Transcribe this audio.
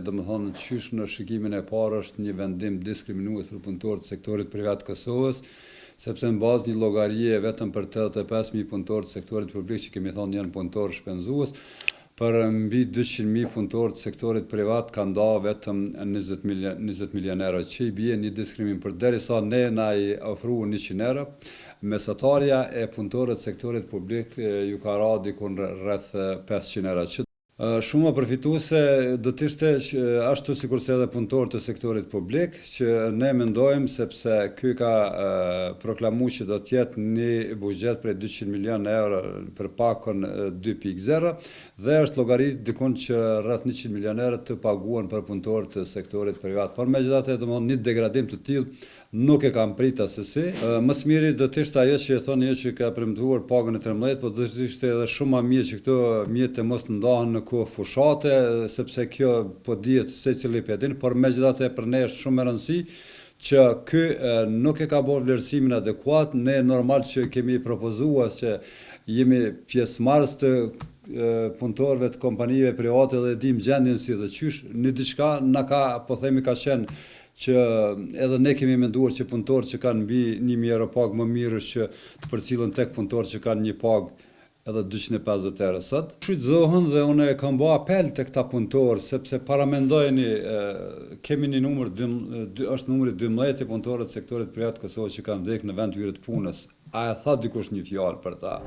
domethënë qysh në shikimin e parë është një vendim diskriminues për punëtorët e sektorit privat Kosovës, sepse në bazë një llogarie vetëm për 85.000 punëtorë të sektorit publik që kemi thonë janë punëtorë shpenzues, për mbi 200.000 punëtorë të sektorit privat ka nda vetëm 20 milion euro, që i bie një diskrimin për derisa ne na i ofru 100 euro, mesatarja e punëtorëve të sektorit publik ju ka ra dikun rreth 500 euro. Shumë përfituese do të ishte ashtu sikurse edhe punëtorët të sektorit publik, që ne mendojmë sepse ky ka proklamuar që do të jetë një buxhet prej 200 milion euro për pakon 2.0 dhe është llogarit dikun që rreth 100 milion euro të paguhen për punëtorët të sektorit privat. Por megjithatë domthonë një degradim të tillë nuk e kam prit asesi. Më së miri do të ishte ajo që e thonë që ka premtuar pagën e 13, por do të ishte edhe shumë më mirë që këto mjete mos të ndahen në kohë fushate, sepse kjo po dihet secili pe din, por megjithatë për ne është shumë e rëndësishme që ky nuk e ka bërë vlerësimin adekuat. Ne normal që kemi propozuar që jemi pjesëmarrës të punëtorëve të kompanive private dhe dim gjendjen si dhe qysh, në diçka na ka, po themi, ka qenë që edhe ne kemi menduar që punëtorë që kanë mbi 1.000 euro pagë më mirë që të përcillen tek punëtorë që kanë një pagë edhe 250 euro sot. Shfrytëzohen dhe unë kam bë apel tek këta punëtorë, sepse paramendojeni kemi një numër, është numri 12 i punëtorëve të sektorit privat Kosovës që kanë vdekur në vend hyrje të punës. A e tha dikush një fjalë për ta?